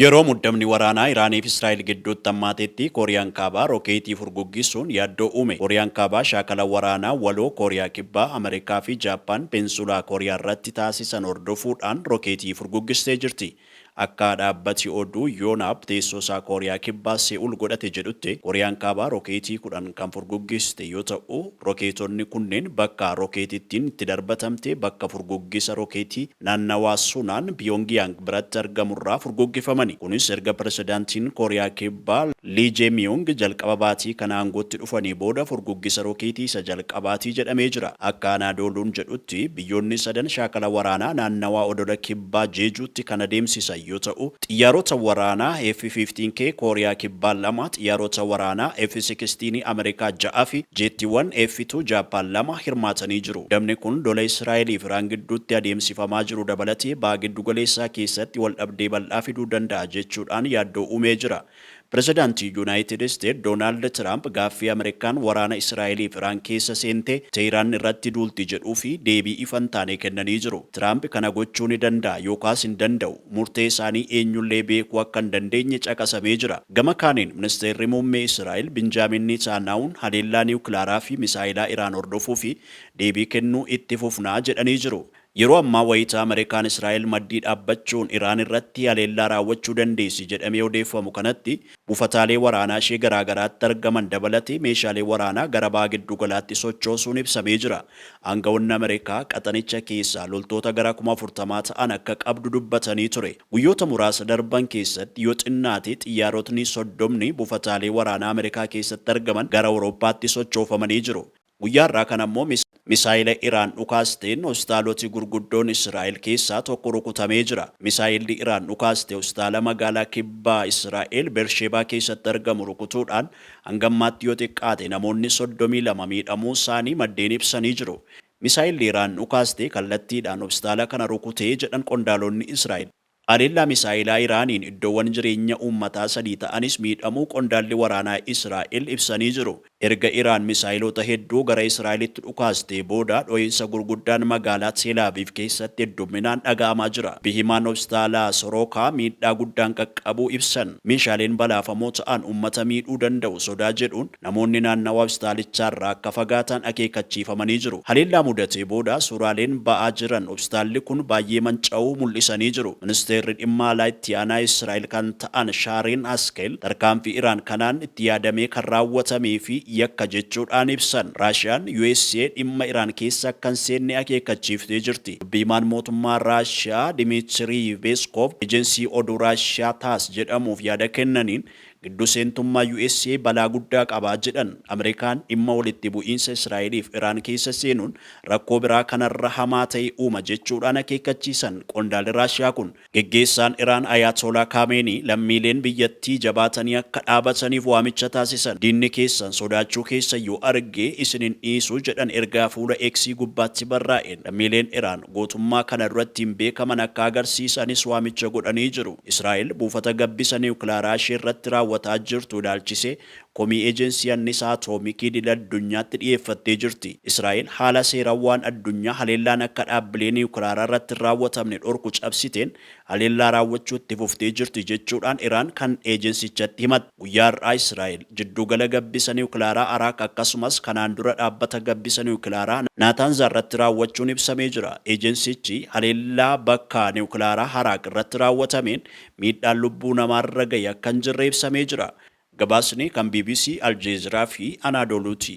Yeroo muddamni waraanaa Iraanii fi Israa'el gidduutti hammaatetti Kooriyaan Kaabaa rookeetii furguggisuun yaaddoo uume. Kooriyaan Kaabaa shaakala waraanaa waloo Kooriyaa Kibbaa, Ameerikaa fi Jaappaan peensulaa Kooriyaa irratti taasisan hordofuudhaan rookeetii furguggistee jirti. Akka dhaabbati oduu Yoonaap teessoo isaa Kooriyaa Kibbaa Se'uul godhate jedhutti Kooriyaan Kaabaa rookeetii 10 kan furguggiste yoo ta'u, rookeetonni kunneen bakka rookeetittiin itti darbatamte bakka furguggisa rookeetii naannawaa Sunaan Pyongyang biratti argamurraa furguggifamani. Kunis erga pirezidaantiin Kooriyaa Kibbaa Lee Jae-myung jalqaba baatii kana aangootti dhufanii booda furguggisa rookeetii isa jalqabaatii jedhamee jira. Akka Anaadooluun jedhutti biyyoonni sadan shaakala waraanaa naannawaa odola Kibbaa Jeejuutti kan adeemsisan yoo ta'u, xiyyaarota waraanaa F-15K Kooriyaa Kibbaa 2, xiyyaarota waraanaa F-16 Ameerikaa 6 fi jeettiiwwan F-2 Jaappaan 2 hirmaatanii jiru. Damni kun lola Israa'elii fi Iraan gidduutti adeemsifamaa jiru dabalatee baha giddu galeessaa keessatti wal dhabdee bal'aa fiduu danda'a jechuudhaan yaaddoo uumee jira. Pirezidaantii Yuunaayitid Isteet Doonaald Tiraamp gaaffii Ameerikaan waraana Israa'elii fi Iraan keessa seentee Teheraan irratti duulti jedhuu fi deebii ifan taane kennanii jiru. Tiraamp kana gochuu ni danda'a yookaas hin danda'u. Murtee isaanii eenyullee beekuu akka hin dandeenye caqasamee jira. Gama kaaniin ministeerri muummee Israa'el Benjaamin Netanyahuun haleellaa niwukilaaraa fi misaayilaa Iraan hordofuu fi deebii kennuu itti fufnaa jedhanii jiru. Yeroo ammaa wayitaa Ameerikaan Israa'el maddii dhaabbachuun Iraan irratti haleellaa raawwachuu dandeessi jedhamee odeeffamu kanatti buufataalee waraanaa ishee garaagaraatti argaman dabalatee meeshaalee waraanaa gara baha giddu galaatti sochoosuun ibsamee jira. Aanga'oonni Ameerikaa qaxanicha keessaa loltoota gara 40,000 ta'an akka qabdu dubbatanii ture. Guyyoota muraasa darban keessatti yoo xinnaate xiyyaarotni 30 buufataalee waraanaa Ameerikaa keessatti argaman gara Awurooppaatti sochoofamanii jiru. Guyyaa irraa kan ammoo misaayila Iraan dhukaasteen hospitaalota gurguddoon Israa'el keessaa tokko rukutamee jira. Misaayilli Iraan dhukaaste hospitaala magaalaa kibbaa Israa'el Beershebaa keessatti argamu rukutuudhaan hangammaatti yoo xiqqaate namoonni 32 miidhamuu isaanii maddeen ibsanii jiru. Misaayilli Iraan dhukaaste kallattiidhaan hospitaala kana rukutee jedhan qondaalonni Israa'el. Haleellaa misaayilaa Iraaniin iddoowwan jireenya uummataa 3 ta'anis miidhamuu qondaalli waraanaa Israa'el ibsanii jiru. Erga Iraan misaayilota hedduu gara Israa'elitti dhukaastee booda dho'iinsa gurguddaan magaalaa Teel Aviv keessatti hedduminaan dhaga'amaa jira. Bihimaan hospitaalaa Sorookaa miidhaa guddaan qaqqabuu ibsan. Meeshaaleen balaafamoo ta'an uummata miidhuu danda'u sodaa jedhuun namoonni naannawaa hospitaalicharraa akka fagaatan akeekkachiifamanii jiru. Haleellaa mudatee booda suuraaleen ba'aa jiran hospitaalli kun baay'ee manca'uu mul'isanii jiru. Ministeerri dhimma alaa itti aanaa Israa'el kan ta'an Shaariin Askel tarkaanfii Iraan kanaan itti yaadamee kan raawwatamee fi yakka jechuudhaan ibsan. Raashiyaan USA dhimma Iraan keessa akka hin seenne akeekkachiiftee jirti. Dubbiimaan mootummaa Raashiyaa Dimiitirii Peeskoof ejensii oduu Raashiyaa TASS jedhamuuf yaada kennaniin gidduu seentummaa USA balaa guddaa qabaa jedhan. Ameerikaan dhimma walitti bu'iinsa Israa'eliif Iraan keessa seenuun rakkoo biraa kanarra hamaa ta'e uuma jechuudhaan akeekkachiisan. Qondaalli Raashiyaa kun geggeessaan Iraan Ayatollah Khamenei lammiileen biyyattii jabaatanii akka dhaabataniif waamicha taasisan. Diinni keessan sodaachuu keessa yoo arge isin hin dhiisu jedhan ergaa fuula X gubbaatti barraa'een. Lammiileen Iraan gootummaa kana duratti hin beekaman akka agarsiisanis waamicha godhanii jiru. Israa'el buufata gabbisa niwukilaaraa ishee irratti raawwataa jirtu ilaalchisee komii ejensii annisaa atoomikii idil addunyaatti dhiyeeffattee jirti. Israa'el haala seerawwaan addunyaa haleellaan akka dhaabbilee niwukilaaraa irratti raawwatamne dhorku cabsiteen haleellaa raawwachuu itti fuftee jirti jechuudhaan Iraan kan ejensichatti himatte. Guyyaa har'aa Israa'el jiddugala gabbisa niwukilaaraa Araak akkasumas kanaan dura dhaabbata gabbisa niwukilaaraa Naataanzaa irratti raawwachuun ibsamee jira. Ejensichi haleellaa bakka niwukilaaraa Araak irratti raawwatameen miidhaan lubbuu namaarra gahe akka hin jirre ibsamee jira. Gabaasni kan BBC Aljeeziraa fi Anaadooluuti.